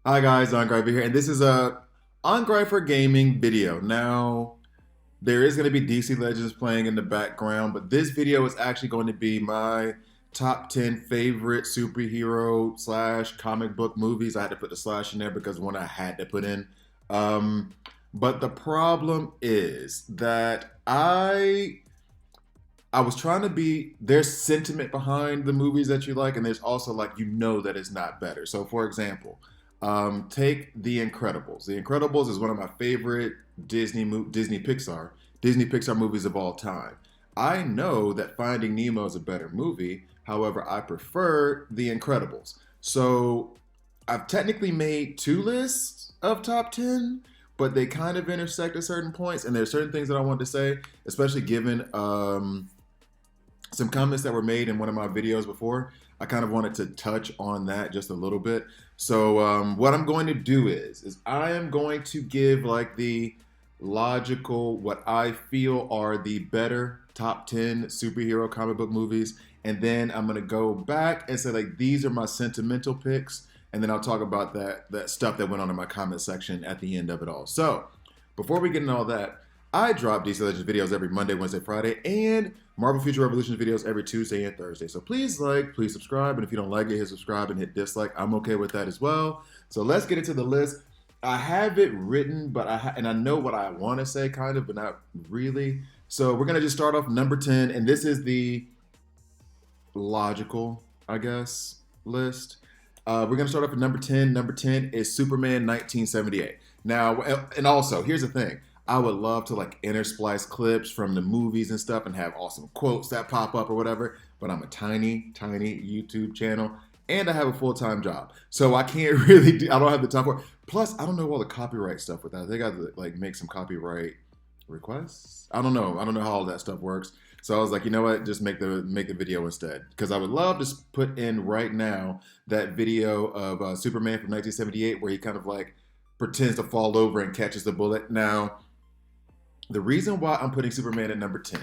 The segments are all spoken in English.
Hi guys, Angreifer here, and this is a Angreifer gaming video. Now, there is going to be DC Legends playing in the background, but this video is actually going to be my top 10 favorite superhero slash comic book movies. I had to put the slash in there because one I had to put in. Um, but the problem is that I was trying to be there's sentiment behind the movies that you like, and there's also like that it's not better. So for example, take The Incredibles. The Incredibles is one of my favorite Disney Pixar movies of all time. I know that Finding Nemo is a better movie. However, I prefer The Incredibles. So I've technically made two lists of top 10, but they kind of intersect at certain points, and there's certain things that I want to say, especially given some comments that were made in one of my videos before. I kind of wanted to touch on that just a little bit. So what I'm going to do is I am going to give like the logical, what I feel are the better top 10 superhero comic book movies. And then I'm going to go back and say like, these are my sentimental picks. And then I'll talk about that stuff that went on in my comment section at the end of it all. So before we get into all that, I drop DC Legends videos every Monday, Wednesday, Friday, and Marvel Future Revolution videos every Tuesday and Thursday. So please please subscribe, and if you don't like it, hit subscribe and hit dislike. I'm okay with that as well. So let's get into the list. I have it written, but I know what I want to say, kind of, but not really. So we're gonna just start off number 10, and this is the logical, I guess, list. We're gonna start off at number 10. Number 10 is Superman 1978. Now, and also here's the thing. I would love to like intersplice clips from the movies and stuff and have awesome quotes that pop up or whatever, but I'm a tiny YouTube channel and I have a full-time job. So I can't I don't have the time for it. Plus, I don't know all the copyright stuff with that. They got to like make some copyright requests. I don't know. I don't know how all that stuff works. So I was like, you know what? Just make the video instead. Because I would love to put in right now that video of Superman from 1978 where he kind of like pretends to fall over and catches the bullet. Now, the reason why I'm putting Superman at number 10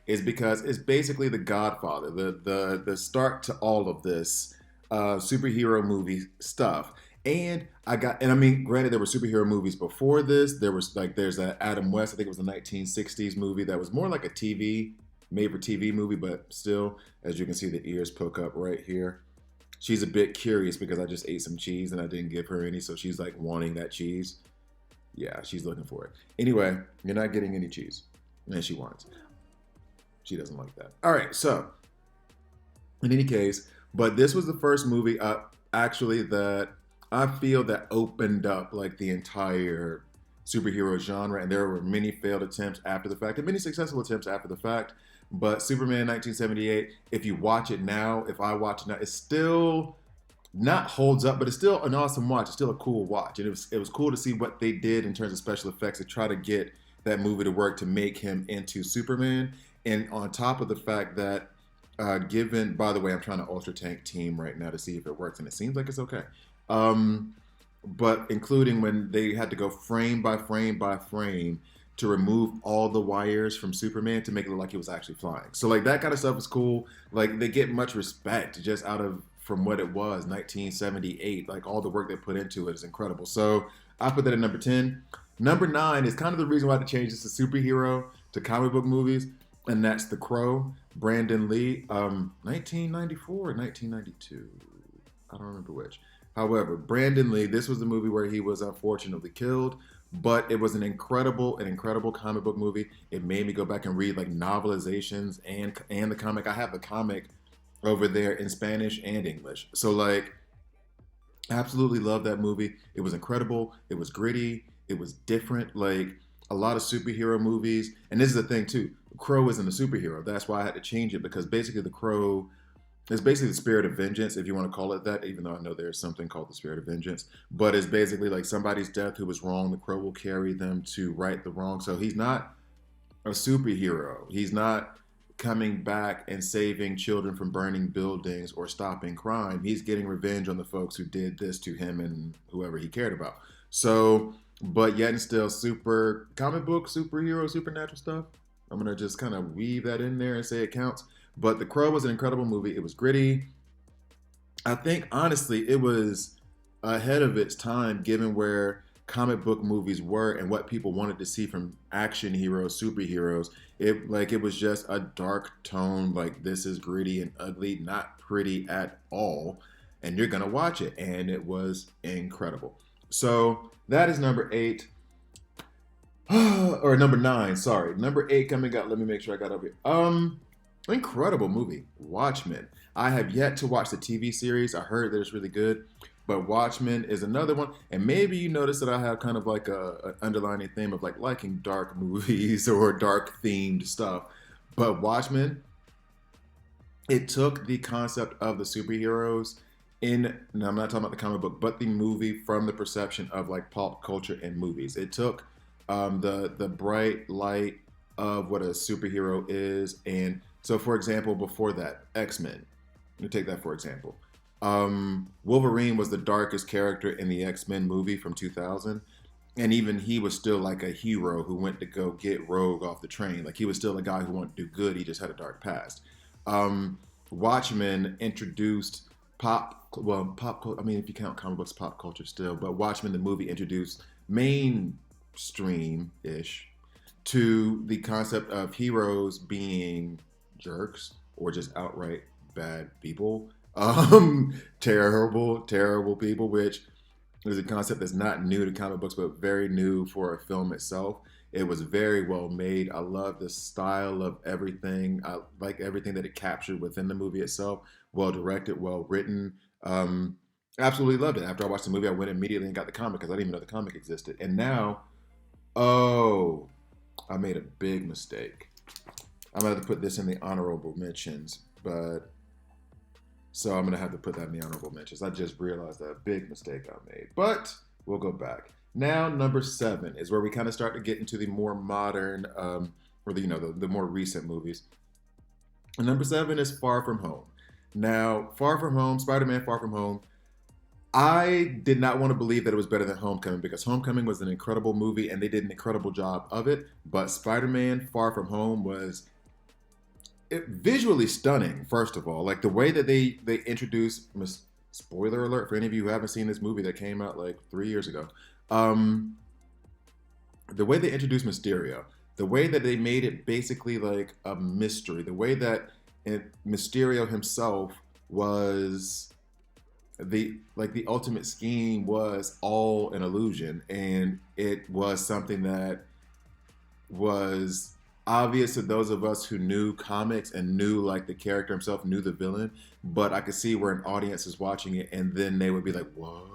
is because it's basically the Godfather, the start to all of this superhero movie stuff. And I mean, granted, there were superhero movies before this. There's that Adam West, I think it was a 1960s movie that was more like a made for TV movie, but still, as you can see, the ears poke up right here. She's a bit curious because I just ate some cheese and I didn't give her any, so she's like wanting that cheese. Yeah, she's looking for it. Anyway, you're not getting any cheese. And she wants. She doesn't like that. All right, so in any case, but this was the first movie actually that I feel that opened up like the entire superhero genre, and there were many failed attempts after the fact and many successful attempts after the fact. But Superman 1978, if you watch it now, if I watch it now, it's still not holds up, but it's still an awesome watch. It's still a cool watch, and it was cool to see what they did in terms of special effects to try to get that movie to work to make him into Superman. And on top of the fact that, given, by the way, I'm trying to ultra tank team right now to see if it works, and it seems like it's okay. But including when they had to go frame by frame by frame to remove all the wires from Superman to make it look like he was actually flying. So like that kind of stuff is cool. Like they get much respect just out of from what it was, 1978. Like all the work they put into it is incredible. So I put that at number 10. Number 9 is kind of the reason why I had to change this to superhero to comic book movies, and that's The Crow, Brandon Lee, 1994 or 1992. I don't remember which. However, Brandon Lee, this was the movie where he was unfortunately killed, but it was an incredible comic book movie. It made me go back and read like novelizations and the comic. I have the comic over there in Spanish and English. So like, absolutely love that movie. It was incredible. It was gritty. It was different. Like a lot of superhero movies. And this is the thing too. Crow isn't a superhero. That's why I had to change it, because basically the Crow is basically the spirit of vengeance, if you want to call it that, even though I know there's something called the spirit of vengeance. But it's basically like somebody's death who was wrong. The Crow will carry them to right the wrong. So he's not a superhero. He's not coming back and saving children from burning buildings or stopping crime. He's getting revenge on the folks who did this to him and whoever he cared about. So, but yet and still super comic book, superhero, supernatural stuff. I'm going to just kind of weave that in there and say it counts. But The Crow was an incredible movie. It was gritty. I think, honestly, it was ahead of its time, given where comic book movies were and what people wanted to see from action heroes, superheroes. It was just a dark tone, like this is gritty and ugly, not pretty at all. And you're gonna watch it, and it was incredible. So that is number 8. Or number 9, sorry. Number 8 coming up. Let me make sure I got over here. Incredible movie, Watchmen. I have yet to watch the TV series. I heard that it's really good, but Watchmen is another one. And maybe you notice that I have kind of like a underlining theme of like liking dark movies or dark themed stuff. But Watchmen, it took the concept of the superheroes now I'm not talking about the comic book, but the movie from the perception of like pop culture and movies. It took the bright light of what a superhero is. And so, for example, before that, X-Men. You take that for example. Wolverine was the darkest character in the X-Men movie from 2000. And even he was still like a hero who went to go get Rogue off the train. Like he was still a guy who wanted to do good. He just had a dark past. Watchmen introduced I mean, if you count comic books, pop culture still, but Watchmen, the movie, introduced mainstream-ish to the concept of heroes being jerks or just outright bad people. Terrible people, which is a concept that's not new to comic books, but very new for a film itself. It was very well made. I love the style of everything. I like everything that it captured within the movie itself. Well directed, well written. Absolutely loved it. After I watched the movie, I went immediately and got the comic because I didn't even know the comic existed. And now, I made a big mistake. I'm gonna have to put this in the honorable mentions, but so I'm gonna have to put that in the honorable mentions. I just realized that big mistake I made, but we'll go back. Now, number 7 is where we kind of start to get into the more modern, or the more recent movies. And number 7 is Far From Home. Now, Far From Home, Spider-Man Far From Home, I did not want to believe that it was better than Homecoming because Homecoming was an incredible movie and they did an incredible job of it. But Spider-Man Far From Home was visually stunning, first of all. Like the way that they introduced, spoiler alert for any of you who haven't seen this movie that came out like 3 years ago. The way they introduced Mysterio, the way that they made it basically like a mystery, the way that Mysterio himself was the ultimate scheme was all an illusion, and it was something that was obvious to those of us who knew comics and knew like the character himself, knew the villain, but I could see where an audience is watching it and then they would be like, whoa.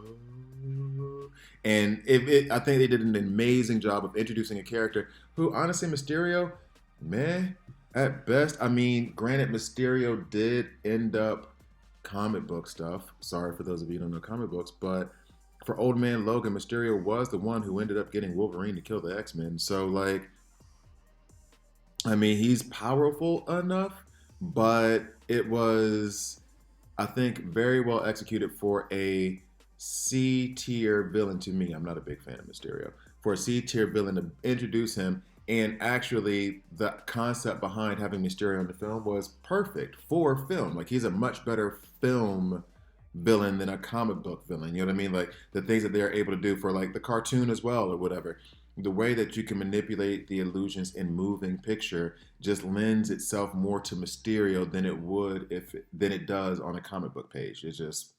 And I think they did an amazing job of introducing a character who, honestly, Mysterio, meh, at best. I mean, granted, Mysterio did end up comic book stuff. Sorry for those of you who don't know comic books, but for Old Man Logan, Mysterio was the one who ended up getting Wolverine to kill the X-Men. So, like, I mean, he's powerful enough, but it was, I think, very well executed for a C-tier villain to me. I'm not a big fan of Mysterio. For a C-tier villain to introduce him, and actually the concept behind having Mysterio in the film was perfect for film. Like, he's a much better film villain than a comic book villain. You know what I mean? Like, the things that they're able to do for, like, the cartoon as well or whatever. The way that you can manipulate the illusions in moving picture just lends itself more to Mysterio than it does on a comic book page. It's just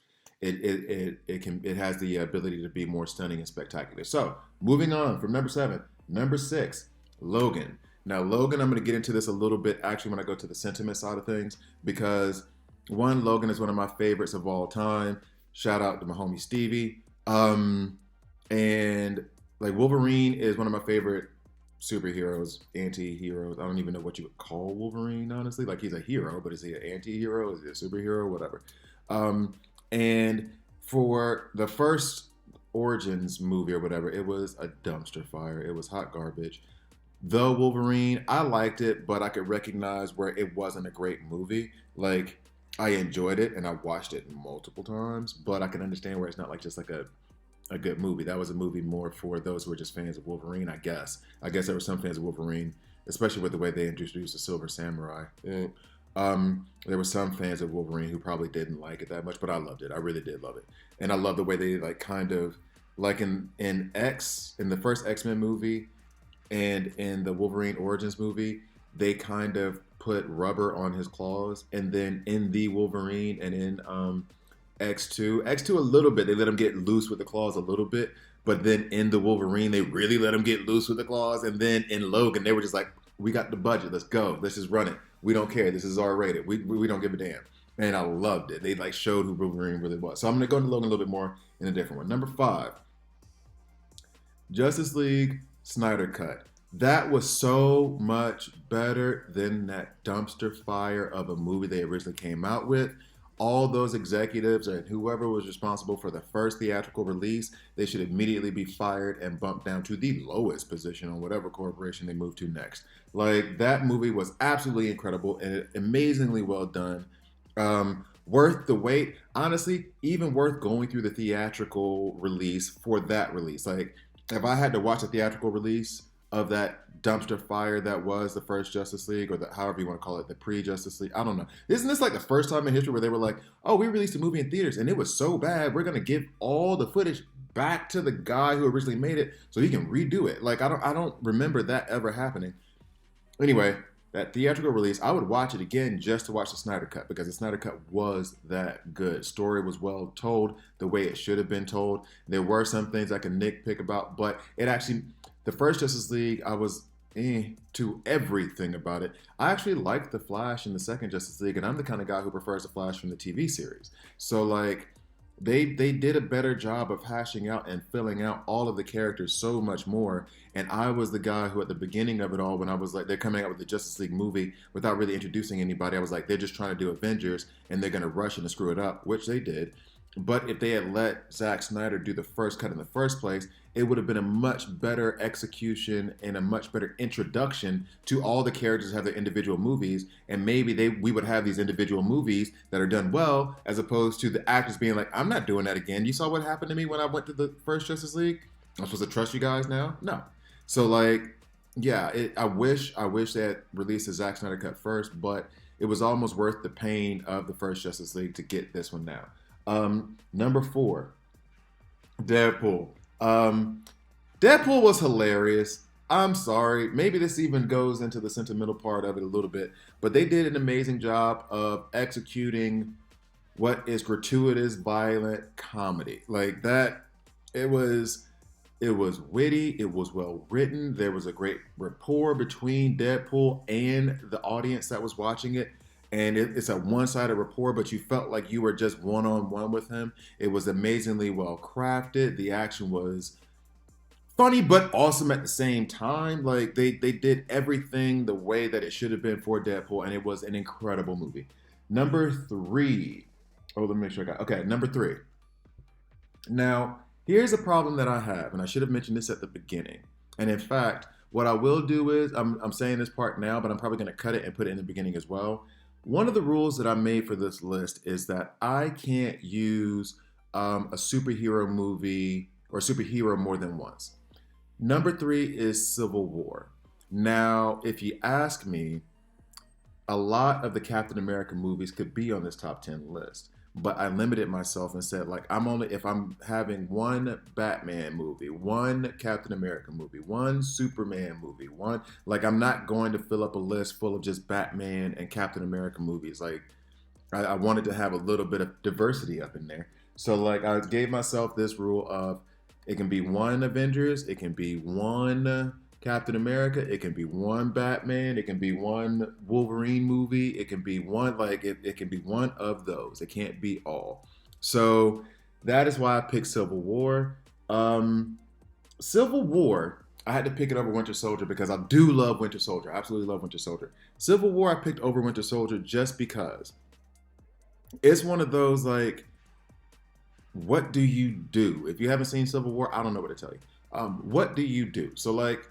it has the ability to be more stunning and spectacular. So moving on from number 7, number 6, Logan. Now Logan, I'm going to get into this a little bit actually when I go to the sentiment side of things, because one, Logan is one of my favorites of all time. Shout out to my homie Stevie. And like Wolverine is one of my favorite superheroes, anti-heroes. I don't even know what you would call Wolverine, honestly. Like, he's a hero, but is he an anti-hero? Is he a superhero? Whatever. And for the first Origins movie or whatever, it was a dumpster fire. It was hot garbage. The Wolverine, I liked it, but I could recognize where it wasn't a great movie. Like, I enjoyed it and I watched it multiple times, but I can understand where it's not like just like a good movie. That was a movie more for those who are just fans of Wolverine, I guess. I guess there were some fans of Wolverine, especially with the way they introduced the Silver Samurai. There were some fans of Wolverine who probably didn't like it that much, but I loved it. I really did love it, and I love the way they like kind of like in the first X-Men movie and in the Wolverine Origins movie, they kind of put rubber on his claws, and then in the Wolverine and in X2 a little bit, they let him get loose with the claws a little bit, but then in the Wolverine, they really let him get loose with the claws, and then in Logan, they were just like, we got the budget, let's go, let's just run it. We don't care. This is R-rated. We don't give a damn. And I loved it. They like showed who Wolverine really was. So I'm gonna go into Logan a little bit more in a different one. Number 5, Justice League Snyder Cut. That was so much better than that dumpster fire of a movie they originally came out with. All those executives and whoever was responsible for the first theatrical release, they should immediately be fired and bumped down to the lowest position on whatever corporation they move to next. Like, that movie was absolutely incredible and amazingly well done. Worth the wait. Honestly, even worth going through the theatrical release for that release. Like, if I had to watch a theatrical release of that dumpster fire that was the first Justice League, or the, however you want to call it, the pre-Justice League, I don't know. Isn't this like the first time in history where they were like, oh, we released a movie in theaters and it was so bad, we're going to give all the footage back to the guy who originally made it so he can redo it. Like, I don't remember that ever happening. Anyway, that theatrical release, I would watch it again just to watch the Snyder Cut, because the Snyder Cut was that good. Story was well told the way it should have been told. There were some things I can nitpick about, but it actually, the first Justice League, I was to everything about it. I actually liked the Flash in the second Justice League, and I'm the kind of guy who prefers the Flash from the TV series. So like, they did a better job of hashing out and filling out all of the characters so much more. And I was the guy who, at the beginning of it all, when I was like, they're coming out with the Justice League movie without really introducing anybody, I was like, they're just trying to do Avengers and they're going to rush and screw it up, which they did. But if they had let Zack Snyder do the first cut in the first place, it would have been a much better execution and a much better introduction to all the characters that have their individual movies. And maybe we would have these individual movies that are done well, as opposed to the actors being like, I'm not doing that again. You saw what happened to me when I went to the first Justice League? I'm supposed to trust you guys now? No. So like, yeah, I wish they had released the Zack Snyder cut first, but it was almost worth the pain of the first Justice League to get this one now. Number 4, Deadpool. Deadpool was hilarious. I'm sorry. Maybe this even goes into the sentimental part of it a little bit, but they did an amazing job of executing what is gratuitous, violent comedy. Like that, it was witty, it was well written, there was a great rapport between Deadpool and the audience that was watching it. And it's a one-sided rapport, but you felt like you were just one-on-one with him. It was amazingly well crafted. The action was funny, but awesome at the same time. Like they did everything the way that it should have been for Deadpool, and it was an incredible movie. Number 3. Oh, let me make sure I got. Okay, number 3. Now, here's a problem that I have, and I should have mentioned this at the beginning. And in fact, what I will do is, I'm saying this part now, but I'm probably going to cut it and put it in the beginning as well. One of the rules that I made for this list is that I can't use a superhero movie or superhero more than once. Number 3 is Civil War. Now, if you ask me, a lot of the Captain America movies could be on this top 10 list, but I limited myself and said, like, if I'm having one Batman movie, one Captain America movie, one Superman movie, I'm not going to fill up a list full of just Batman and Captain America movies. Like, I wanted to have a little bit of diversity up in there. So, like, I gave myself this rule of, it can be one Avengers, it can be one Captain America, it can be one Batman, it can be one Wolverine movie, it can be one, it can be one of those. It can't be all. So that is why I picked Civil War. Civil War, I had to pick it over Winter Soldier because I do love Winter Soldier. I absolutely love Winter Soldier. Civil War I picked over Winter Soldier just because it's one of those, like, what do you do? If you haven't seen Civil War, I don't know what to tell you. What do you do? So, like,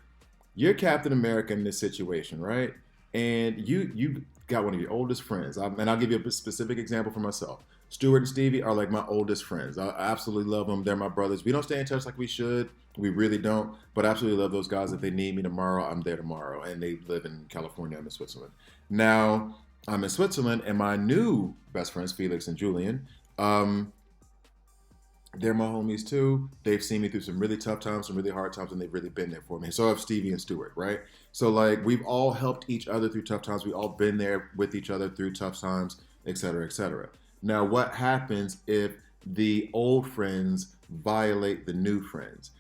you're Captain America in this situation, right? And you got one of your oldest friends. And I'll give you a specific example for myself. Stuart and Stevie are like my oldest friends. I absolutely love them. They're my brothers. We don't stay in touch like we should. We really don't. But I absolutely love those guys. If they need me tomorrow, I'm there tomorrow. And they live in California. I'm in Switzerland. Now, I'm in Switzerland, and my new best friends, Felix and Julian, um, they're my homies too. They've seen me through some really tough times, some really hard times, and they've really been there for me. So have Stevie and Stuart, right? So like we've all helped each other through tough times. We've all been there with each other through tough times, et cetera, et cetera. Now, what happens if the old friends violate the new friends?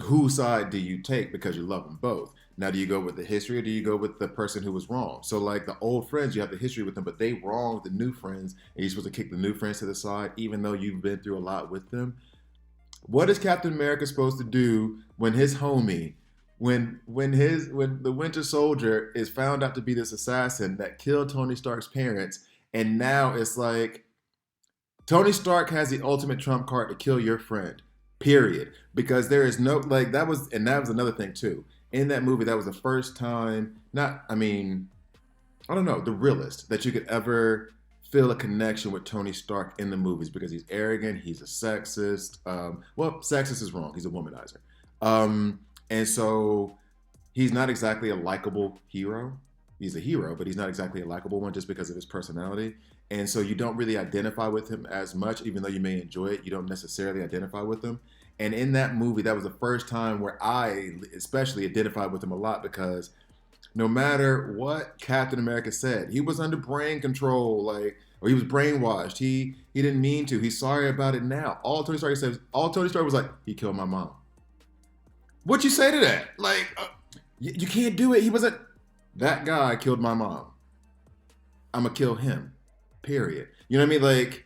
Whose side do you take because you love them both? Now, do you go with the history or do you go with the person who was wrong? So, like the old friends, you have the history with them, but they wronged the new friends, and you're supposed to kick the new friends to the side, even though you've been through a lot with them. What is Captain America supposed to do when his homie, when the Winter Soldier is found out to be this assassin that killed Tony Stark's parents, and now it's like Tony Stark has the ultimate trump card to kill your friend. Period. Because there is no like that was another thing too. In that movie, that was the first time. Not, I mean, I don't know, the realest that you could ever feel a connection with Tony Stark in the movies because he's arrogant, he's a sexist. Well, sexist is wrong. He's a womanizer, and so he's not exactly a likable hero. He's a hero, but he's not exactly a likable one just because of his personality. And so you don't really identify with him as much, even though you may enjoy it. You don't necessarily identify with him. And in that movie, that was the first time where I especially identified with him a lot because no matter what Captain America said, he was under brain control, like, or he was brainwashed. He didn't mean to. He's sorry about it now. All Tony Stark was like, he killed my mom. What you say to that? Like, you can't do it. He wasn't. That guy killed my mom. I'm gonna kill him. Period. You know what I mean? Like,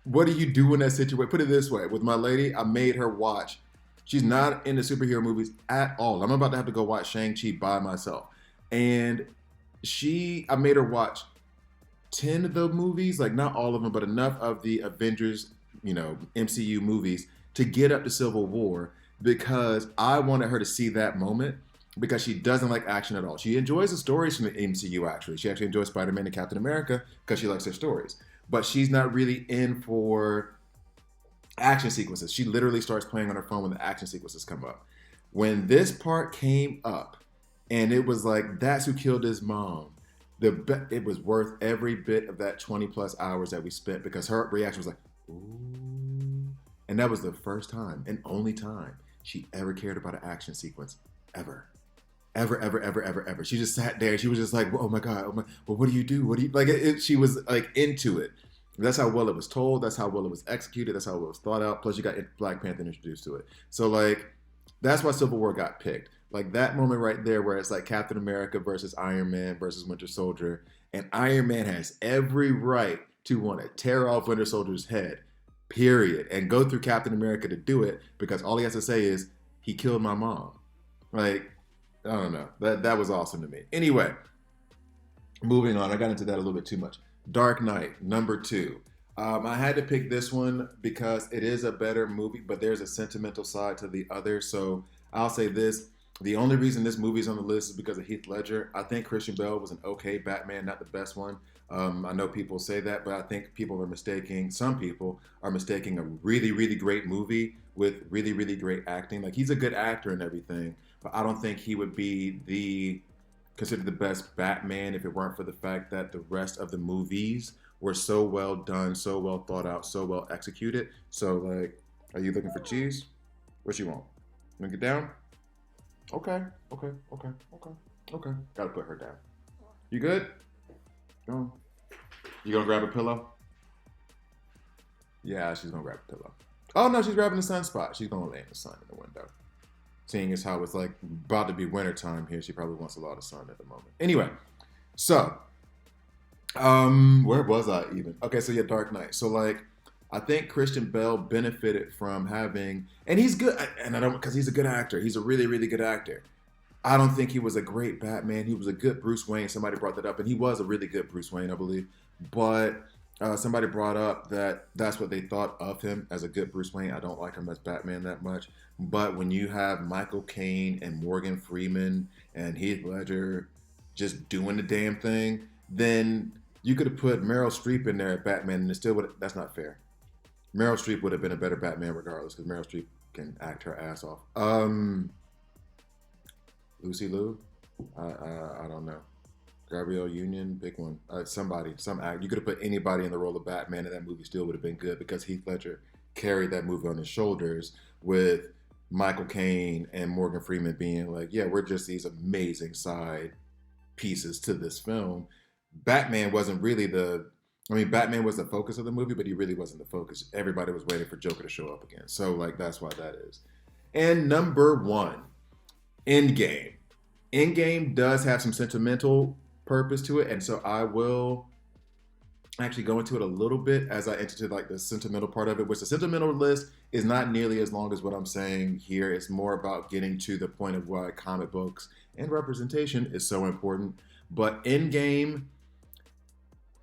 what do you do in that situation? Put it this way: with my lady, I made her watch. She's not into superhero movies at all. I'm about to have to go watch Shang-Chi by myself, and I made her watch 10 of the movies, like not all of them, but enough of the Avengers, MCU movies to get up to Civil War because I wanted her to see that moment because she doesn't like action at all. She enjoys the stories from the MCU, actually. She actually enjoys Spider-Man and Captain America because she likes their stories. But she's not really in for action sequences. She literally starts playing on her phone when the action sequences come up. When this part came up and it was like, that's who killed his mom, it was worth every bit of that 20 plus hours that we spent because her reaction was like, ooh. And that was the first time and only time she ever cared about an action sequence ever. Ever, ever, ever, ever, ever. She just sat there. She was just like, oh my God, well, what do you do? What do you, like, she was like into it. That's how well it was told. That's how well it was executed. That's how well it was thought out. Plus you got Black Panther introduced to it. So like, that's why Civil War got picked. Like that moment right there where it's like Captain America versus Iron Man versus Winter Soldier. And Iron Man has every right to want to tear off Winter Soldier's head, period. And go through Captain America to do it because all he has to say is, he killed my mom. Like, I don't know. That was awesome to me. Anyway, moving on. I got into that a little bit too much. Dark Knight, number 2. I had to pick this one because it is a better movie, but there's a sentimental side to the other. So I'll say this. The only reason this movie's on the list is because of Heath Ledger. I think Christian Bale was an okay Batman, not the best one. I know people say that, but I think some people are mistaking a really, really great movie with really, really great acting. Like, he's a good actor and everything, but I don't think he would be considered the best Batman if it weren't for the fact that the rest of the movies were so well done, so well thought out, so well executed. So, like, are you looking for cheese? What you want? You want to get down? Okay. Gotta put her down. You good? Go. You gonna grab a pillow? Yeah, she's gonna grab a pillow. Oh no, she's grabbing the sunspot. She's gonna lay in the sun in the window. Seeing as how it's like about to be winter time here, she probably wants a lot of sun at the moment. Anyway, so where was I even? Okay, so yeah, Dark Knight. So like, I think Christian Bale benefited from having, and he's good, and I don't, because he's a good actor. He's a really, really good actor. I don't think he was a great Batman. He was a good Bruce Wayne. Somebody brought that up, and he was a really good Bruce Wayne, I believe. But somebody brought up that that's what they thought of him as a good Bruce Wayne. I don't like him as Batman that much. But when you have Michael Caine and Morgan Freeman and Heath Ledger just doing the damn thing, then you could have put Meryl Streep in there at Batman, and it still would. That's not fair. Meryl Streep would have been a better Batman regardless, because Meryl Streep can act her ass off. Lucy Liu? I don't know. Gabrielle Union, big one. Somebody, some act. You could have put anybody in the role of Batman, and that movie still would have been good because Heath Ledger carried that movie on his shoulders with Michael Caine and Morgan Freeman being like, yeah, we're just these amazing side pieces to this film. Batman wasn't really Batman was the focus of the movie, but he really wasn't the focus. Everybody was waiting for Joker to show up again. So, like, that's why that is. And number one, Endgame. Endgame does have some sentimental purpose to it, and so I will actually go into it a little bit as I enter to like the sentimental part of it, which the sentimental list is not nearly as long as what I'm saying here. It's more about getting to the point of why comic books and representation is so important. But Endgame,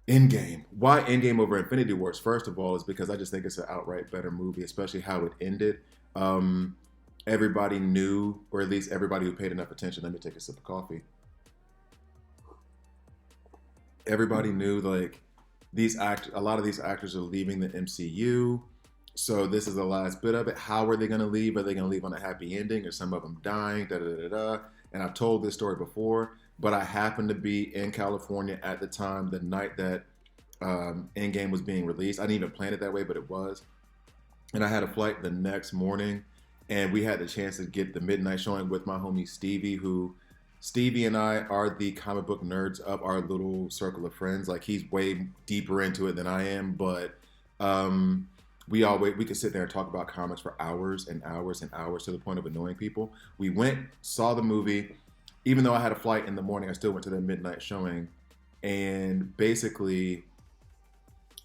why Endgame over Infinity Wars? First of all, is because I just think it's an outright better movie, especially how it ended. Everybody knew, or at least everybody who paid enough attention. Let me take a sip of coffee. Everybody knew like a lot of these actors are leaving the MCU. So this is the last bit of it. How are they going to leave? Are they going to leave on a happy ending, or some of them dying? Da da da da. And I've told this story before, but I happened to be in California at the time, the night that Endgame was being released. I didn't even plan it that way, but it was. And I had a flight the next morning, and we had the chance to get the midnight showing with my homie Stevie and I are the comic book nerds of our little circle of friends. Like, he's way deeper into it than I am, but we could sit there and talk about comics for hours and hours and hours to the point of annoying people. We went, saw the movie. Even though I had a flight in the morning, I still went to the midnight showing. And basically,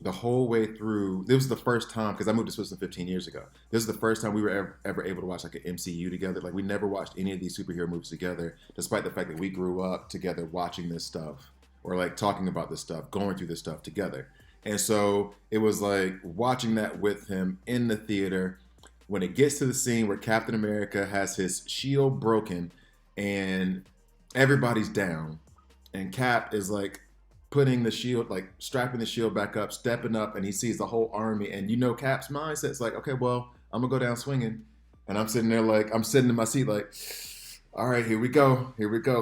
the whole way through, this was the first time, because I moved to Switzerland 15 years ago. This is the first time we were ever able to watch like an MCU together. Like, we never watched any of these superhero movies together, despite the fact that we grew up together watching this stuff, or like talking about this stuff, going through this stuff together. And so it was like watching that with him in the theater. When it gets to the scene where Captain America has his shield broken and everybody's down, and Cap is like putting the shield, like strapping the shield back up, stepping up, and he sees the whole army. And you know, Cap's mindset's like, okay, well, I'm gonna go down swinging. And I'm sitting there like, I'm sitting in my seat like, all right, here we go.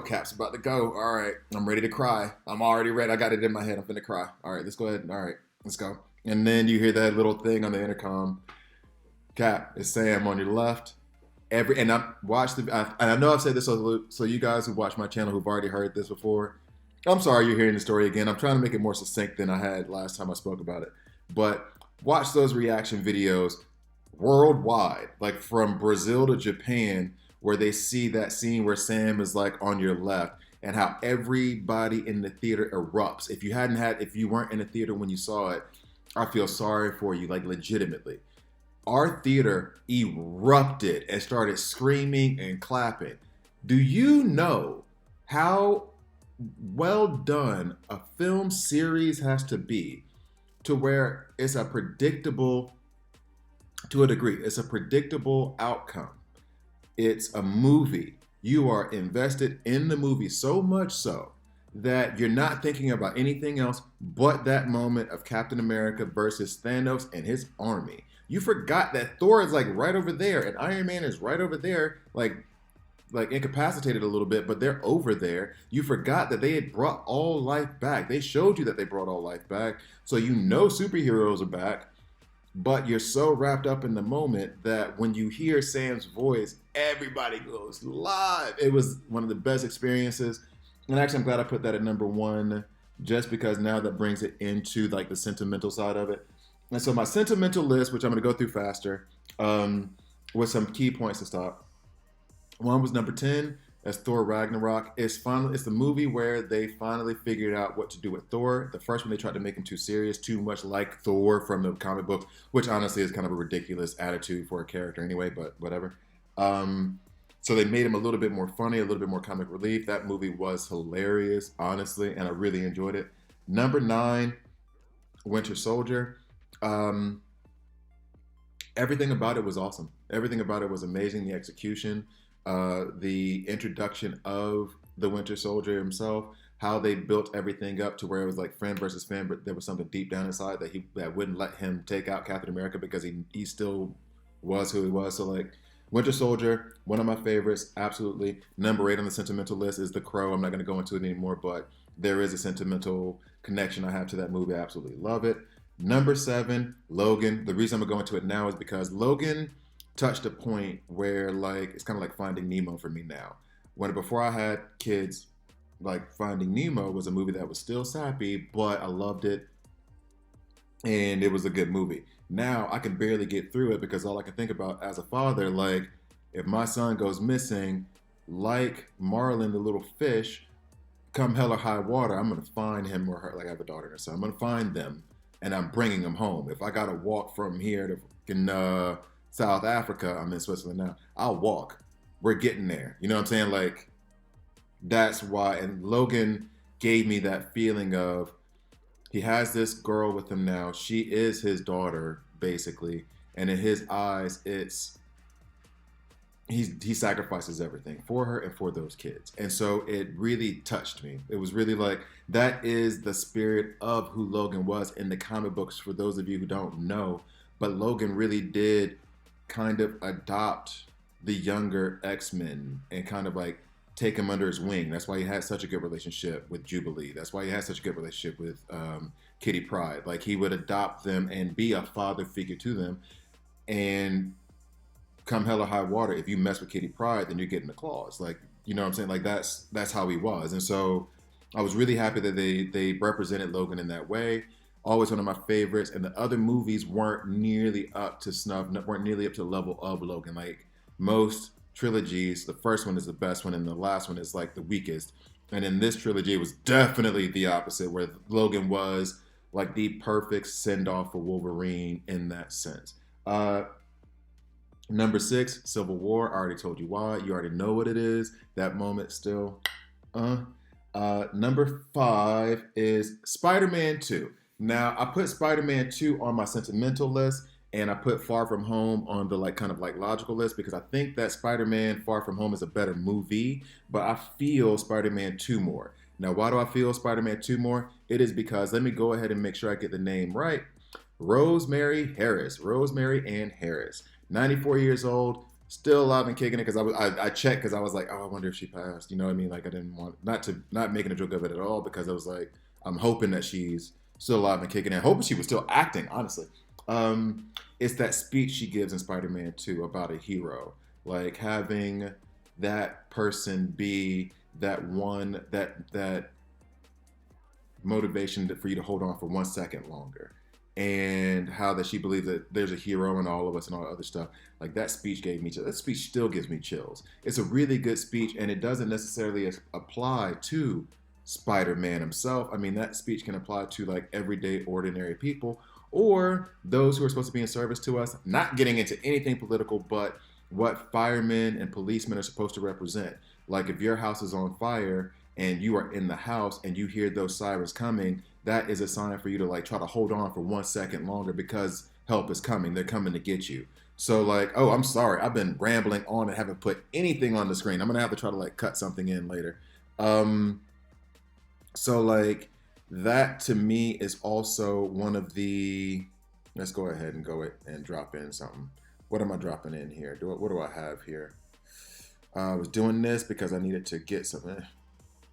Cap's about to go. All right, I'm ready to cry. I'm already ready. I got it in my head. I'm finna cry. All right, let's go ahead. All right, let's go. And then you hear that little thing on the intercom. Cap, it's Sam on your left. And I watched and I know I've said this, so you guys who watch my channel who've already heard this before, I'm sorry you're hearing the story again. I'm trying to make it more succinct than I had last time I spoke about it. But watch those reaction videos worldwide, like from Brazil to Japan, where they see that scene where Sam is like on your left, and how everybody in the theater erupts. If you weren't in the theater when you saw it, I feel sorry for you, like legitimately. Our theater erupted and started screaming and clapping. Do you know how well done a film series has to be to where it's a predictable, to a degree, it's a predictable outcome? It's a movie. You are invested in the movie so much so that you're not thinking about anything else but that moment of Captain America versus Thanos and his army. You forgot that Thor is like right over there and Iron Man is right over there, like incapacitated a little bit, but they're over there. You forgot that they had brought all life back. They showed you that they brought all life back. So you know superheroes are back, but you're so wrapped up in the moment that when you hear Sam's voice, everybody goes live. It was one of the best experiences. And actually, I'm glad I put that at number one, just because now that brings it into like the sentimental side of it. And so my sentimental list, which I'm going to go through faster, with some key points to stop. One was number 10, that's Thor Ragnarok. It's the movie where they finally figured out what to do with Thor. The first one, they tried to make him too serious, too much like Thor from the comic book, which honestly is kind of a ridiculous attitude for a character anyway, but whatever. So they made him a little bit more funny, a little bit more comic relief. That movie was hilarious, honestly, and I really enjoyed it. Number 9, Winter Soldier. Everything about it was awesome. Everything about it was amazing. The execution, the introduction of the Winter Soldier himself, how they built everything up to where it was like friend versus fan, but there was something deep down inside that wouldn't let him take out Captain America because he still was who he was. So like Winter Soldier, one of my favorites, absolutely. Number 8 on the sentimental list is The Crow. I'm not going to go into it anymore, but there is a sentimental connection I have to that movie. I absolutely love it. Number 7, Logan. The reason I'm going to go into it now is because Logan touched a point where, like, it's kind of like Finding Nemo for me now. When before I had kids, like Finding Nemo was a movie that was still sappy, but I loved it and it was a good movie. Now I can barely get through it because all I can think about as a father, like if my son goes missing, like Marlin the little fish, come hell or high water, I'm gonna find him or her. Like I have a daughter and a son, I'm gonna find them and I'm bringing them home. If I gotta walk from here to in South Africa, I'm in Switzerland now. I'll walk. We're getting there. You know what I'm saying? Like that's why. And Logan gave me that feeling of he has this girl with him now. She is his daughter, basically. And in his eyes, it's he sacrifices everything for her and for those kids. And so it really touched me. It was really like that is the spirit of who Logan was in the comic books for those of you who don't know. But Logan really did kind of adopt the younger X-Men and kind of like take him under his wing. That's why he had such a good relationship with Jubilee. That's why he had such a good relationship with Kitty Pryde. Like he would adopt them and be a father figure to them. And come hell or high water, if you mess with Kitty Pryde, then you're getting the claws. Like, you know what I'm saying? Like that's how he was. And so I was really happy that they represented Logan in that way. Always one of my favorites. And the other movies weren't nearly up to snuff, weren't nearly up to the level of Logan. Like most trilogies, the first one is the best one and the last one is like the weakest. And in this trilogy, it was definitely the opposite, where Logan was like the perfect send-off for Wolverine in that sense. Number 6, Civil War. I already told you why. You already know what it is. That moment still. Number 5 is Spider-Man 2. Now, I put Spider-Man 2 on my sentimental list, and I put Far From Home on the like kind of like logical list because I think that Spider-Man Far From Home is a better movie, but I feel Spider-Man 2 more. Now, why do I feel Spider-Man 2 more? It is because, let me go ahead and make sure I get the name right. Rosemary Ann Harris. 94 years old, still alive and kicking it because I checked because I was like, oh, I wonder if she passed. You know what I mean? Like I didn't want not making a joke of it at all because I was like, I'm hoping that she's still alive and kicking it. Hoping she was still acting, honestly. It's that speech she gives in Spider-Man 2 about a hero, like having that person be that one that motivation for you to hold on for 1 second longer. And how that she believes that there's a hero in all of us and all that other stuff. Like that speech gave me chills. That speech still gives me chills. It's a really good speech, and it doesn't necessarily apply to Spider-Man himself. I mean, that speech can apply to like everyday, ordinary people, or those who are supposed to be in service to us. Not getting into anything political, but what firemen and policemen are supposed to represent. Like if your house is on fire and you are in the house and you hear those sirens coming, that is a sign for you to like try to hold on for 1 second longer because help is coming. They're coming to get you. So like, oh, I'm sorry. I've been rambling on and haven't put anything on the screen. I'm going to have to try to like cut something in later. So like that to me is also one of the, let's go ahead and and drop in something. What am I dropping in here? What do I have here? I was doing this because I needed to get something.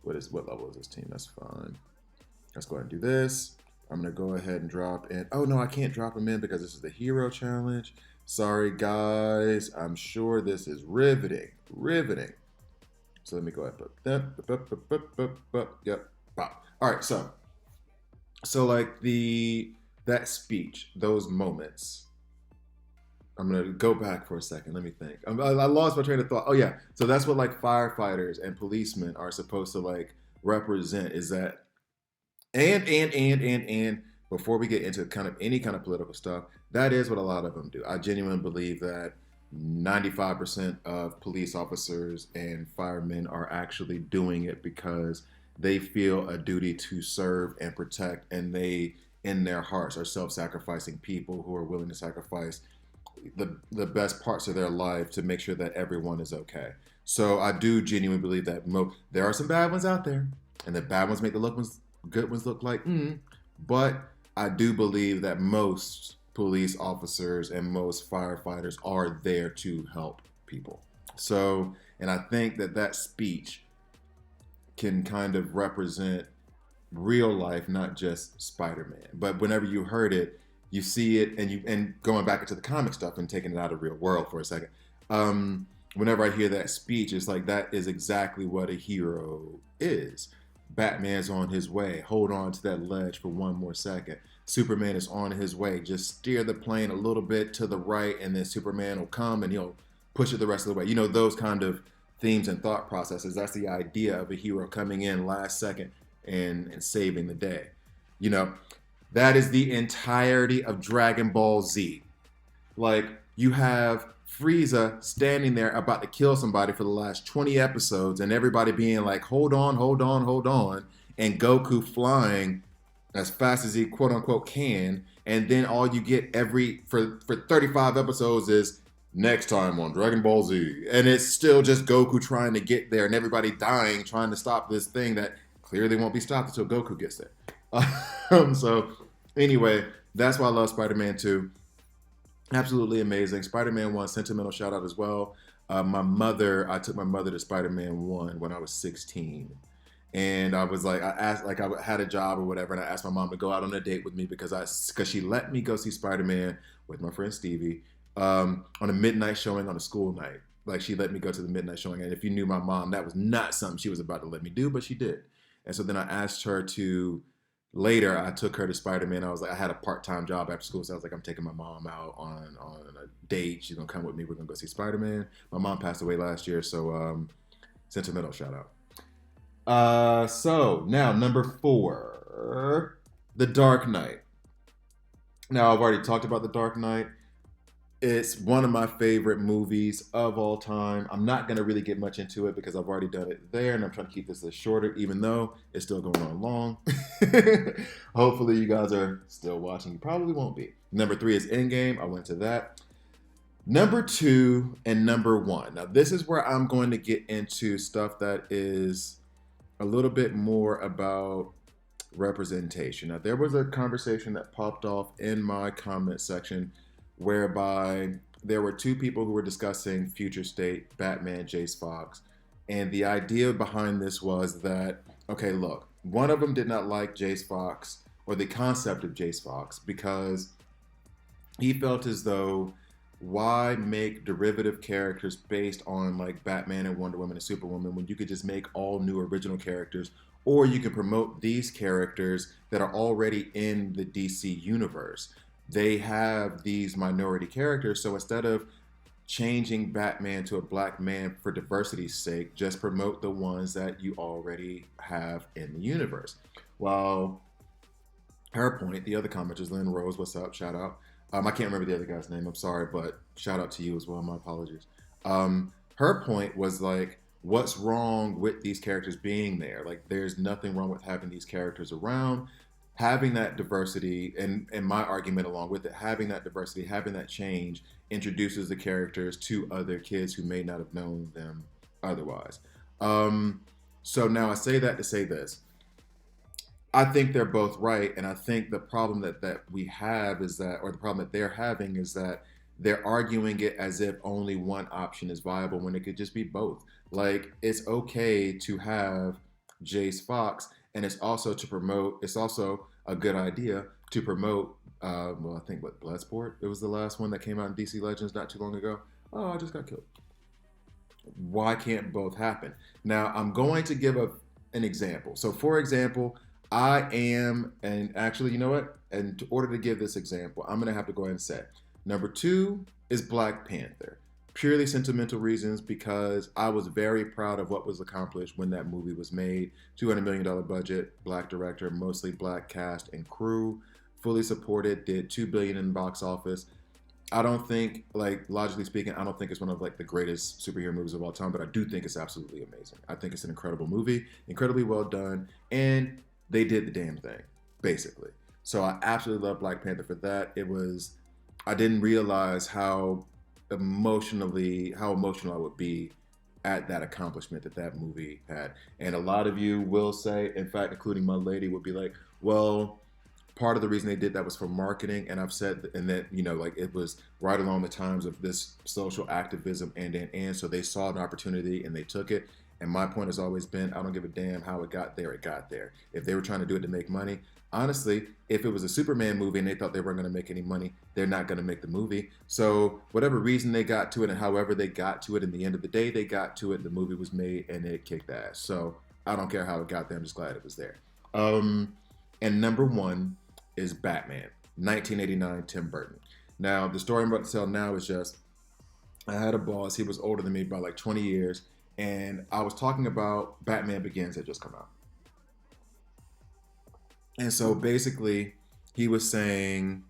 What level is this team? That's fine. Let's go ahead and do this. I'm going to go ahead and drop in. Oh, no, I can't drop them in because this is the hero challenge. Sorry, guys. I'm sure this is riveting. Riveting. So let me go ahead and put that. Yep. All right. So like that speech, those moments. I'm going to go back for a second. Let me think. I lost my train of thought. Oh, yeah. So that's what like firefighters and policemen are supposed to like represent is that. And before we get into kind of any kind of political stuff, that is what a lot of them do. I genuinely believe that 95% of police officers and firemen are actually doing it because they feel a duty to serve and protect, and they, in their hearts, are self-sacrificing people who are willing to sacrifice the best parts of their life to make sure that everyone is okay. So I do genuinely believe that there are some bad ones out there, and the bad ones make the good ones look like, but I do believe that most police officers and most firefighters are there to help people. So, and I think that speech can kind of represent real life, not just Spider-Man. But whenever you heard it, you see it, and going back into the comic stuff and taking it out of real world for a second. Whenever I hear that speech, it's like that is exactly what a hero is. Batman's on his way. Hold on to that ledge for one more second. Superman is on his way. Just steer the plane a little bit to the right, and then Superman will come and he'll push it the rest of the way. You know, those kind of themes and thought processes. That's the idea of a hero coming in last second and saving the day. You know, that is the entirety of Dragon Ball Z. Like, you have Frieza standing there about to kill somebody for the last 20 episodes, and everybody being like, hold on, hold on, hold on, and Goku flying as fast as he quote unquote can, and then all you get for 35 episodes is next time on Dragon Ball Z, and it's still just Goku trying to get there, and everybody dying trying to stop this thing that clearly won't be stopped until Goku gets there. So anyway, that's why I love Spider-Man 2. Absolutely amazing. Spider-Man 1, sentimental shout out as well. I took my mother to Spider-Man 1 when I was 16. And I was like, I had a job or whatever, and I asked my mom to go out on a date with me because she let me go see Spider-Man with my friend Stevie on a midnight showing on a school night. Like, she let me go to the midnight showing, and if you knew my mom, that was not something she was about to let me do, but she did. And so then I asked her to, later I took her to Spider-Man. I was like, I had a part-time job after school, so I was like, I'm taking my mom out on a date. She's gonna come with me. We're gonna go see Spider-Man. My mom passed away last year, so sentimental shout out. So now number 4, The Dark Knight. Now, I've already talked about The Dark Knight. It's one of my favorite movies of all time. I'm not going to really get much into it because I've already done it there, and I'm trying to keep this shorter, even though it's still going on long. Hopefully you guys are still watching. You probably won't be. Number 3 is Endgame. I went to that. Number 2 and number 1. Now, this is where I'm going to get into stuff that is a little bit more about representation. Now, there was a conversation that popped off in my comment section whereby there were 2 people who were discussing Future State, Batman, Jace Fox. And the idea behind this was that, okay, look, one of them did not like Jace Fox, or the concept of Jace Fox, because he felt as though, why make derivative characters based on like Batman and Wonder Woman and Superwoman when you could just make all new original characters, or you can promote these characters that are already in the DC universe. They have these minority characters, so instead of changing Batman to a black man for diversity's sake, just promote the ones that you already have in the universe. Well, her point, the other commenters, Lynn Rose, what's up, shout out. I can't remember the other guy's name, I'm sorry, but shout out to you as well, my apologies. Her point was like, what's wrong with these characters being there? Like, there's nothing wrong with having these characters around. Having that diversity, and my argument along with it, having that diversity, having that change, introduces the characters to other kids who may not have known them otherwise. So now I say that to say this. I think they're both right, and I think the problem that we have is that, or the problem that they're having is that they're arguing it as if only one option is viable when it could just be both. Like, it's okay to have Jace Fox, and it's also a good idea to promote, I think, Bloodsport? It was the last one that came out in DC Legends not too long ago. Oh, I just got killed. Why can't both happen? Now, I'm going to give an example. So, for example, and actually, you know what? And in order to give this example, I'm going to have to go ahead and say, number 2 is Black Panther. Purely sentimental reasons, because I was very proud of what was accomplished when that movie was made. $200 million budget, black director, mostly black cast and crew, fully supported, did $2 billion in the box office. I don't think, like, logically speaking, I don't think it's one of like the greatest superhero movies of all time, but I do think it's absolutely amazing. I think it's an incredible movie, incredibly well done, and they did the damn thing, basically. So I absolutely love Black Panther for that. I didn't realize how emotional I would be at that accomplishment that movie had. And a lot of you will say, in fact, including my lady, would be like, well, part of the reason they did that was for marketing, and I've said, and that, you know, like it was right along the times of this social activism, and so they saw an opportunity and they took it. And my point has always been, I don't give a damn how it got there. It got there. If they were trying to do it to make money, honestly, if it was a Superman movie and they thought they weren't going to make any money, they're not going to make the movie. So whatever reason they got to it, and however they got to it, in the end of the day, they got to it. The movie was made and it kicked ass. So I don't care how it got there. I'm just glad it was there. And number one is Batman, 1989, Tim Burton. Now, the story I'm about to tell now is just, I had a boss. He was older than me by like 20 years. And I was talking about Batman Begins had just come out. And so basically, he was saying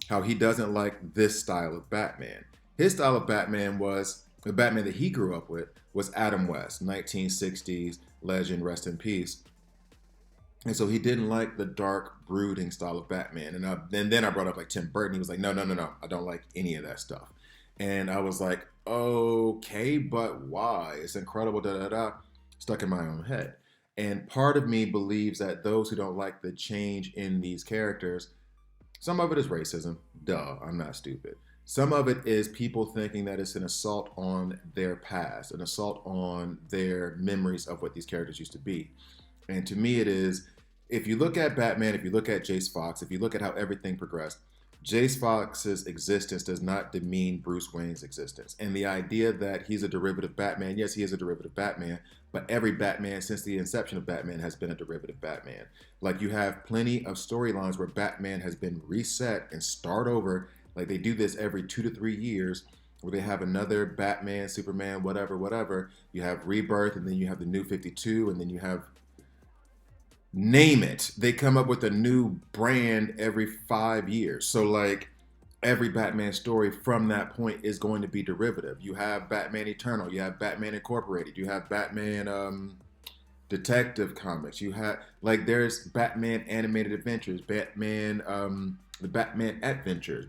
how he doesn't like this style of Batman. His style of Batman was, the Batman that he grew up with was Adam West, 1960s legend, rest in peace. And so he didn't like the dark, brooding style of Batman. And then I brought up like Tim Burton. He was like, no, I don't like any of that stuff. And I was like, okay, but why? It's incredible, stuck in my own head. And part of me believes that those who don't like the change in these characters, some of it is racism. Duh, I'm not stupid. Some of it is people thinking that it's an assault on their past, an assault on their memories of what these characters used to be. And to me, it is, if you look at Batman, if you look at Jace Fox, if you look at how everything progressed, Jace Fox's existence does not demean Bruce Wayne's existence. And the idea that he's a derivative Batman, yes, he is a derivative Batman, but every Batman since the inception of Batman has been a derivative Batman. Like, you have plenty of storylines where Batman has been reset and start over. Like, they do this every 2 to 3 years, where they have another Batman, Superman, whatever. You have Rebirth, and then you have the New 52, and then you have, name it. They come up with a new brand every 5 years. So, like, every Batman story from that point is going to be derivative. You have Batman Eternal, you have Batman Incorporated, you have Batman Detective Comics, you have, like, there's Batman Animated Adventures, Batman, the Batman Adventures,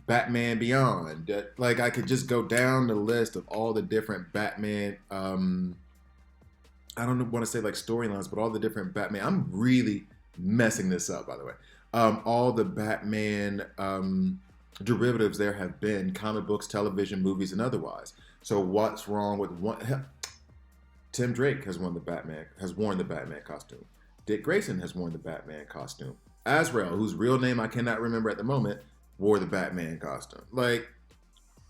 Batman Beyond. Like, I could just go down the list of all the different Batman, I don't want to say like storylines, but all the different Batman. I'm really messing this up, by the way. All the Batman derivatives there have been, comic books, television, movies, and otherwise. So what's wrong with one? Tim Drake has worn the Batman costume. Dick Grayson has worn the Batman costume. Azrael, whose real name I cannot remember at the moment, wore the Batman costume. Like,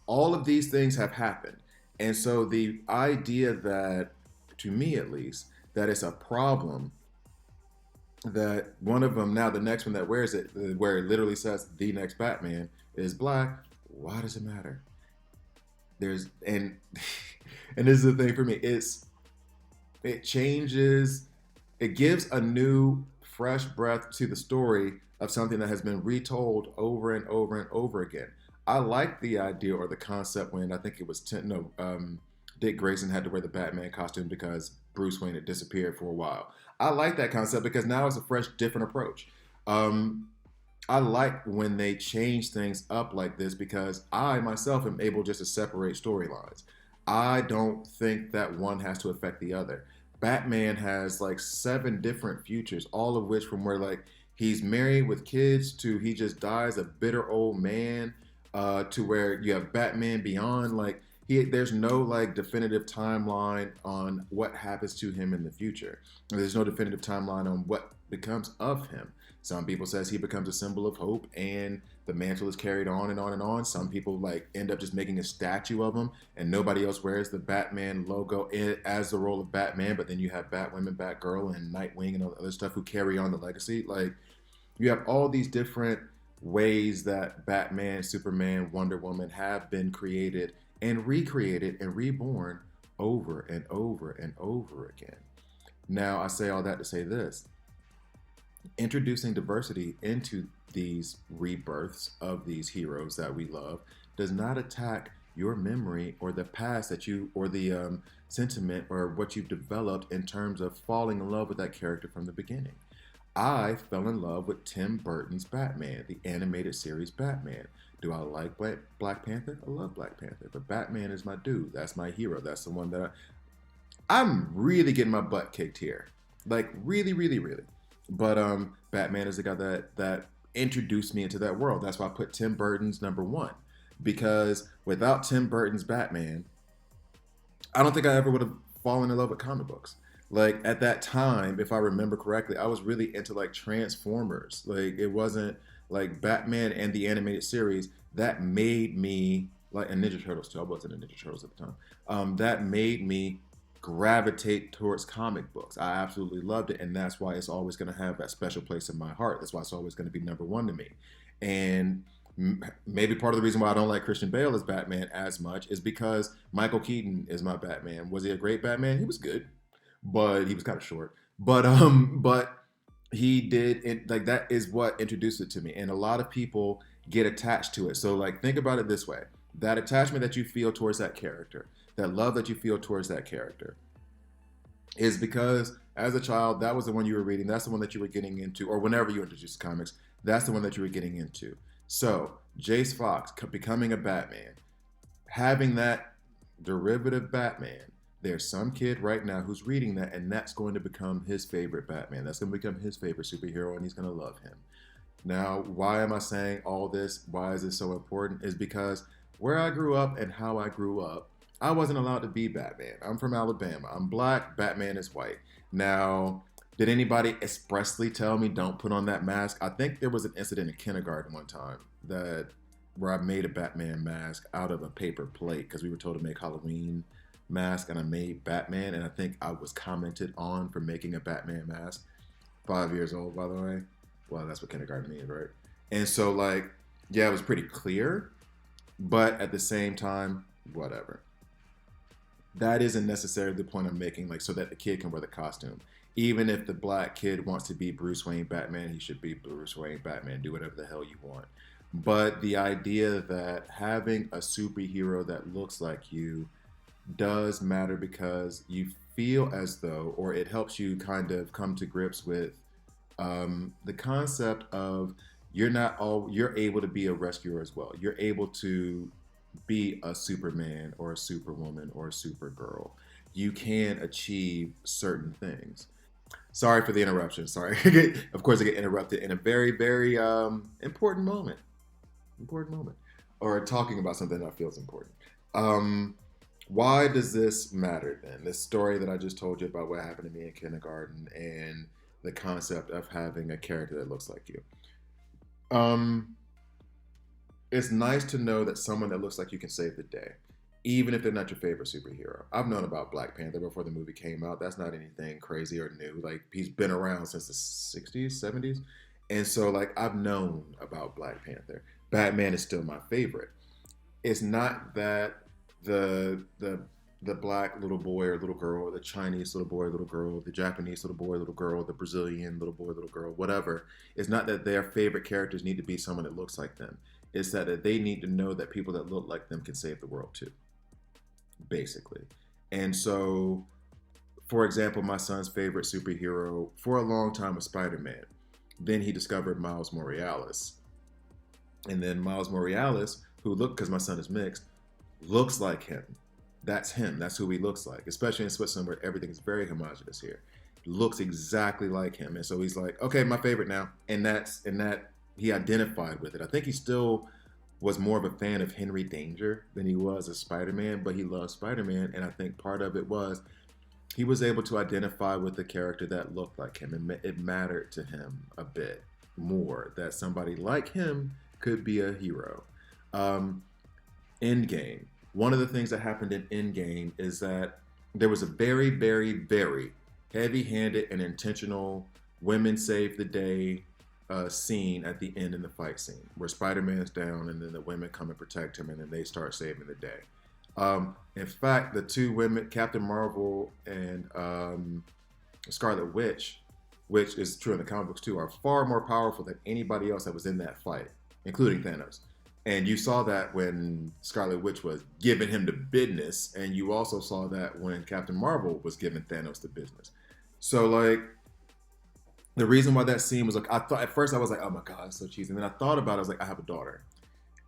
all of these things have happened. And so the idea that, to me at least, that it's a problem that one of them, now the next one that wears it, where it literally says the next Batman is black, why does it matter? There's, and this is the thing for me, it changes, it gives a new fresh breath to the story of something that has been retold over and over and over again. I like the idea or the concept when, I think it was Dick Grayson had to wear the Batman costume because Bruce Wayne had disappeared for a while. I like that concept because now it's a fresh, different approach. I like when they change things up like this because I myself am able just to separate storylines. I don't think that one has to affect the other. Batman has like 7 different futures, all of which from where like he's married with kids to he just dies a bitter old man, to where you have Batman Beyond. Like, there's no like definitive timeline on what happens to him in the future. There's no definitive timeline on what becomes of him. Some people says he becomes a symbol of hope and the mantle is carried on and on and on. Some people like end up just making a statue of him and nobody else wears the Batman logo as the role of Batman, but then you have Batwoman, Batgirl, and Nightwing and all the other stuff who carry on the legacy. Like, you have all these different ways that Batman, Superman, Wonder Woman have been created and recreated and reborn over and over and over again. Now, I say all that to say this. Introducing diversity into these rebirths of these heroes that we love does not attack your memory or the past that you, or the sentiment or what you've developed in terms of falling in love with that character from the beginning. I fell in love with Tim Burton's Batman, the animated series Batman. Do I like Black Panther? I love Black Panther, but Batman is my dude. That's my hero. That's the one that I'm really getting my butt kicked here. Like, really, really, really. But Batman is the guy that introduced me into that world. That's why I put Tim Burton's number one, because without Tim Burton's Batman, I don't think I ever would have fallen in love with comic books. Like at that time, if I remember correctly, I was really into like Transformers. Like it wasn't like Batman and the animated series that made me like, and Ninja Turtles too. I wasn't into Ninja Turtles at the time. That made me gravitate towards comic books. I absolutely loved it, and that's why it's always going to have that special place in my heart. That's why it's always going to be number one to me. And maybe part of the reason why I don't like Christian Bale as Batman as much is because Michael Keaton is my Batman. Was he a great Batman? He was good, but he was kind of short. But he did it, like that is what introduced it to me, and a lot of people get attached to it. So like think about it this way: that attachment that you feel towards that character, that love that you feel towards that character, is because as a child that was the one you were reading, that's the one that you were getting into, or whenever you introduced comics, that's the one that you were getting into. So Jace Fox becoming a Batman, having that derivative Batman, there's some kid right now who's reading that, and that's going to become his favorite Batman. That's going to become his favorite superhero, and he's going to love him. Now, why am I saying all this? Why is this so important? Is because where I grew up and how I grew up, I wasn't allowed to be Batman. I'm from Alabama. I'm black. Batman is white. Now, did anybody expressly tell me don't put on that mask? I think there was an incident in kindergarten one time that where I made a Batman mask out of a paper plate because we were told to make Halloween mask, and I made Batman, and I think I was commented on for making a Batman mask. 5 years old, by the way. Well, that's what kindergarten means, right? And so, like, yeah, it was pretty clear, but at the same time, whatever. That isn't necessarily the point I'm making, like, so that the kid can wear the costume. Even if the black kid wants to be Bruce Wayne Batman, he should be Bruce Wayne Batman. Do whatever the hell you want. But the idea that having a superhero that looks like you does matter because you feel as though, or it helps you kind of come to grips with the concept of you're able to be a rescuer as well. You're able to be a Superman or a Superwoman or a Supergirl. You can achieve certain things. Sorry for the interruption. Sorry. Of course, I get interrupted in a very, very important moment. Important moment. Or talking about something that feels important. Um, why does this matter then? This story that I just told you about what happened to me in kindergarten and the concept of having a character that looks like you. Um, it's nice to know that someone that looks like you can save the day, even if they're not your favorite superhero. I've known about Black Panther before the movie came out. That's not anything crazy or new. Like he's been around since the 60s, 70s. And so like I've known about Black Panther. Batman is still my favorite. It's not that the black little boy or little girl, the Chinese little boy, little girl, the Japanese little boy, little girl, the Brazilian little boy, little girl, whatever. It's not that their favorite characters need to be someone that looks like them. It's that they need to know that people that look like them can save the world too, basically. And so, for example, my son's favorite superhero for a long time was Spider-Man. Then he discovered Miles Morales. And then Miles Morales, who looked, because my son is mixed, looks like him. That's him. That's who he looks like, especially in Switzerland where everything is very homogenous here. Looks exactly like him. And so he's like, okay, my favorite now. And that he identified with it. I think he still was more of a fan of Henry Danger than he was of Spider-Man, but he loved Spider-Man. And I think part of it was he was able to identify with the character that looked like him. And it mattered to him a bit more that somebody like him could be a hero. Endgame. One of the things that happened in Endgame is that there was a very, very, very heavy-handed and intentional women save the day scene at the end in the fight scene where Spider-Man's down and then the women come and protect him and then they start saving the day. In fact, the two women, Captain Marvel and Scarlet Witch, which is true in the comic books too, are far more powerful than anybody else that was in that fight, including Thanos. And you saw that when Scarlet Witch was giving him the business, and you also saw that when Captain Marvel was giving Thanos the business. So, like, the reason why that scene was like, I thought at first I was like, oh my God, it's so cheesy. And then I thought about it, I was like, I have a daughter.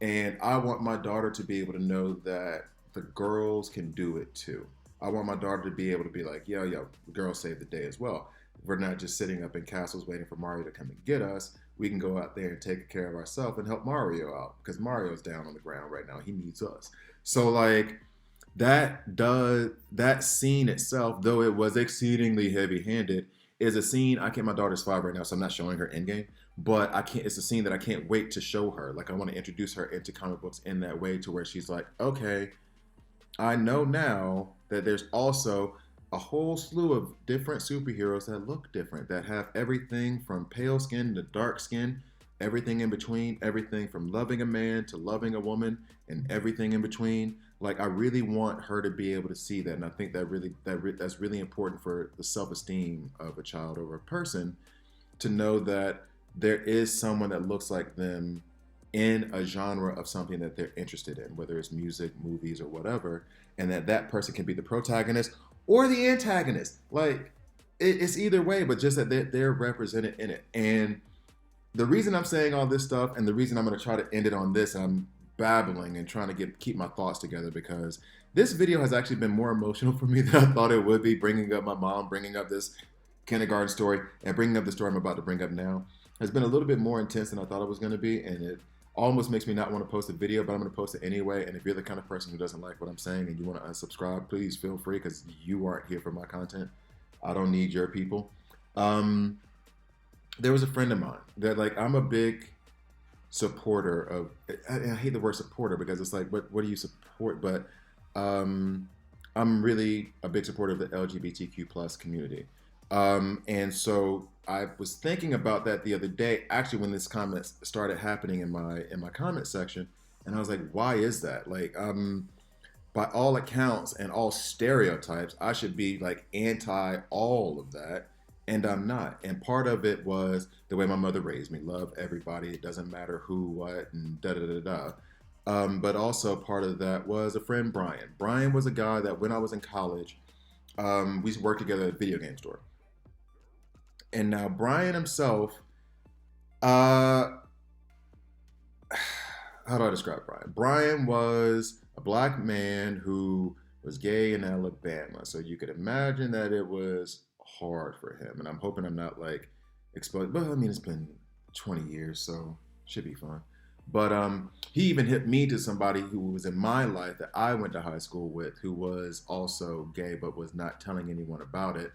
And I want my daughter to be able to know that the girls can do it too. I want my daughter to be able to be like, yo, girls save the day as well. we're not just sitting up in castles waiting for Mario to come and get us. We can go out there and take care of ourselves and help Mario out because Mario's down on the ground right now. He needs us. So like that scene itself, though it was exceedingly heavy-handed, is a scene. I can't. My daughter's 5 right now, so I'm not showing her Endgame. But I can't. It's a scene that I can't wait to show her. Like I want to introduce her into comic books in that way, to where she's like, okay, I know now that there's also a whole slew of different superheroes that look different, that have everything from pale skin to dark skin, everything in between, everything from loving a man to loving a woman, and everything in between. Like I really want her to be able to see that, and I think that's really important for the self-esteem of a child or a person, to know that there is someone that looks like them in a genre of something that they're interested in, whether it's music, movies, or whatever, and that person can be the protagonist or the antagonist. Like it's either way, but just that they're represented in it. And the reason I'm saying all this stuff, and the reason I'm going to try to end it on this, I'm babbling and trying to keep my thoughts together, because this video has actually been more emotional for me than I thought it would be, bringing up my mom, bringing up this kindergarten story, and bringing up the story I'm about to bring up now has been a little bit more intense than I thought it was going to be, and it almost makes me not want to post a video, but I'm going to post it anyway. And if you're the kind of person who doesn't like what I'm saying and you want to unsubscribe, please feel free, because you aren't here for my content. I don't need your people. There was a friend of mine that, like, I'm a big supporter of, I hate the word supporter because it's like, what do you support? But I'm really a big supporter of the LGBTQ plus community. And so I was thinking about that the other day, actually, when this comment started happening in my comment section, and I was like, why is that? Like, by all accounts and all stereotypes, I should be like anti all of that, and I'm not. And part of it was the way my mother raised me: love everybody, it doesn't matter who, what, and da da da da. But also part of that was a friend, Brian. Brian was a guy that when I was in college, we used to work together at a video game store. And now Brian himself, how do I describe Brian? Brian was a black man who was gay in Alabama. So you could imagine that it was hard for him. And I'm hoping I'm not like exposed. But I mean, it's been 20 years, so should be fun. But he even hit me to somebody who was in my life that I went to high school with, who was also gay, but was not telling anyone about it.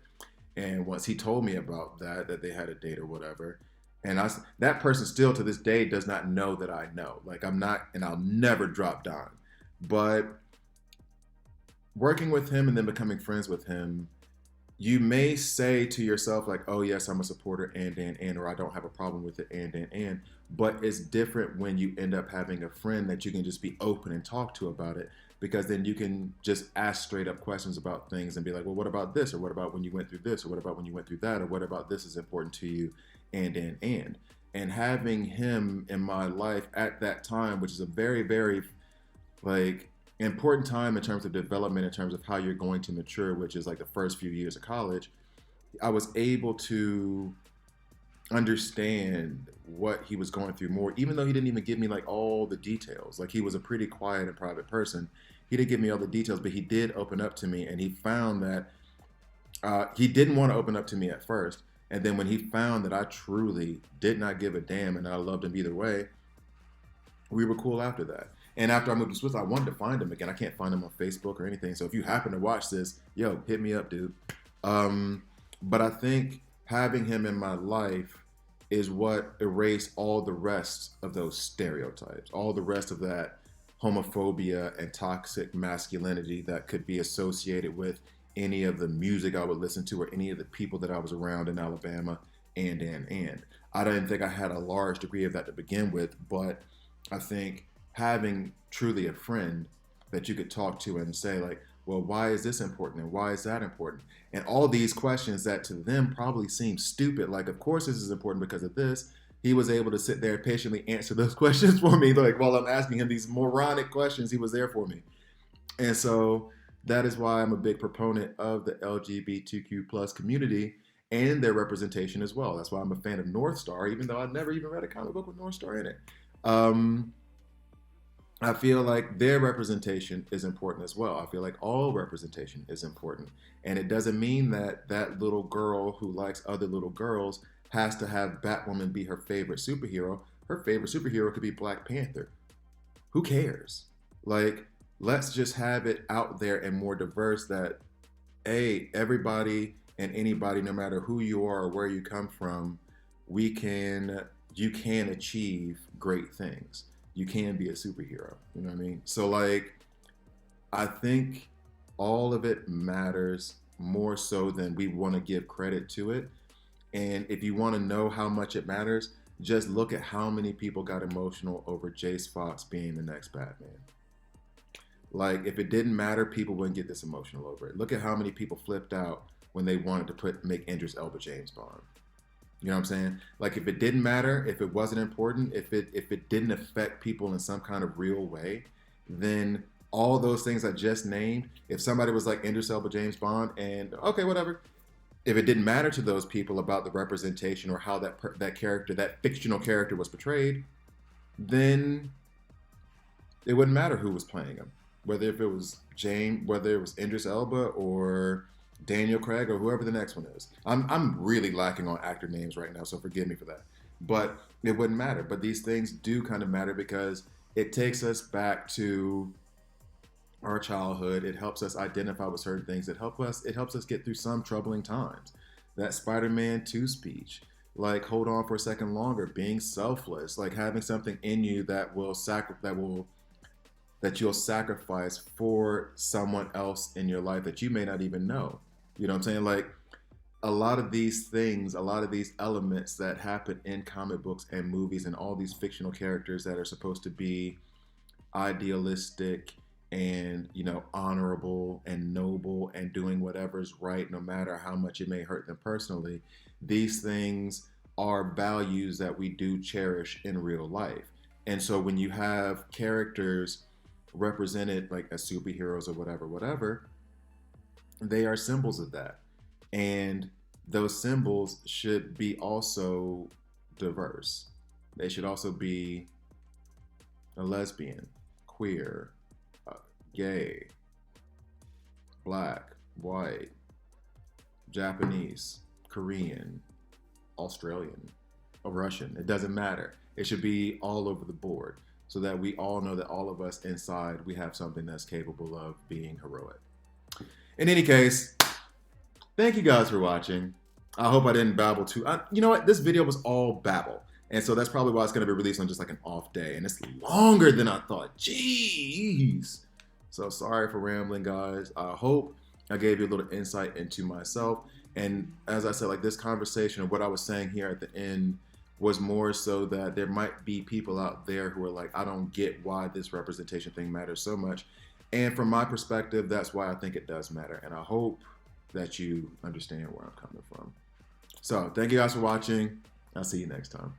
And once he told me about that they had a date or whatever, and that person still to this day does not know that I know. Like I'm not, and I'll never drop Don. But working with him and then becoming friends with him, you may say to yourself like, oh yes, I'm a supporter and, or I don't have a problem with it and. But it's different when you end up having a friend that you can just be open and talk to about it, because then you can just ask straight up questions about things and be like, well, what about this? Or what about when you went through this? Or what about when you went through that? Or what about this is important to you? And having him in my life at that time, which is a very, very like important time in terms of development, in terms of how you're going to mature, which is like the first few years of college, I was able to understand what he was going through more, even though he didn't even give me like all the details. Like he was a pretty quiet and private person. He didn't give me all the details, but he did open up to me, and he found that he didn't want to open up to me at first. And then when he found that I truly did not give a damn and I loved him either way, we were cool after that. And after I moved to Swiss, I wanted to find him again. I can't find him on Facebook or anything. So if you happen to watch this, yo, hit me up, dude. But I think having him in my life is what erased all the rest of those stereotypes, all the rest of that homophobia and toxic masculinity that could be associated with any of the music I would listen to or any of the people that I was around in Alabama and. I didn't think I had a large degree of that to begin with, but I think having truly a friend that you could talk to and say like, well, why is this important and why is that important? And all these questions that to them probably seem stupid, like, of course this is important because of this. He was able to sit there and patiently answer those questions for me. Like while I'm asking him these moronic questions, he was there for me. And so that is why I'm a big proponent of the LGBTQ plus community and their representation as well. That's why I'm a fan of North Star, even though I never even read a comic book with North Star in it. I feel like their representation is important as well. I feel like all representation is important. And it doesn't mean that that little girl who likes other little girls has to have Batwoman be her favorite superhero. Her favorite superhero could be Black Panther. Who cares? Like, let's just have it out there and more diverse that, hey, everybody and anybody, no matter who you are or where you come from, you can achieve great things. You can be a superhero. You know what I mean? So like, I think all of it matters more so than we want to give credit to it. And if you want to know how much it matters, just look at how many people got emotional over Jace Fox being the next Batman. Like, if it didn't matter, people wouldn't get this emotional over it. Look at how many people flipped out when they wanted to make Idris Elba James Bond. You know what I'm saying? Like, if it didn't matter, if it wasn't important, if it didn't affect people in some kind of real way, then all those things I just named, if somebody was like Idris Elba James Bond and okay, whatever, if it didn't matter to those people about the representation or how that character, that fictional character was portrayed, then it wouldn't matter who was playing him. Whether it was Idris Elba or Daniel Craig or whoever the next one is. I'm really lacking on actor names right now, so forgive me for that. But it wouldn't matter. But these things do kind of matter because it takes us back to our childhood. It helps us identify with certain things. It helps us get through some troubling times. That Spider-Man 2 speech, like hold on for a second longer, being selfless, like having something in you that you'll sacrifice for someone else in your life that you may not even know. You know what I'm saying? Like, a lot of these things, a lot of these elements that happen in comic books and movies and all these fictional characters that are supposed to be idealistic and, you know, honorable and noble and doing whatever's right, no matter how much it may hurt them personally, these things are values that we do cherish in real life. And so when you have characters represented like as superheroes or whatever, they are symbols of that. And those symbols should be also diverse. They should also be a lesbian, queer, gay, black, white, Japanese, Korean, Australian, or Russian. It doesn't matter. It should be all over the board so that we all know that all of us inside, we have something that's capable of being heroic. In any case, thank you guys for watching. I hope I didn't babble too. You know what? This video was all babble. And so that's probably why it's going to be released on just like an off day. And it's longer than I thought. Jeez. So sorry for rambling, guys. I hope I gave you a little insight into myself. And as I said, like this conversation, what I was saying here at the end was more so that there might be people out there who are like, I don't get why this representation thing matters so much. And from my perspective, that's why I think it does matter. And I hope that you understand where I'm coming from. So thank you guys for watching. I'll see you next time.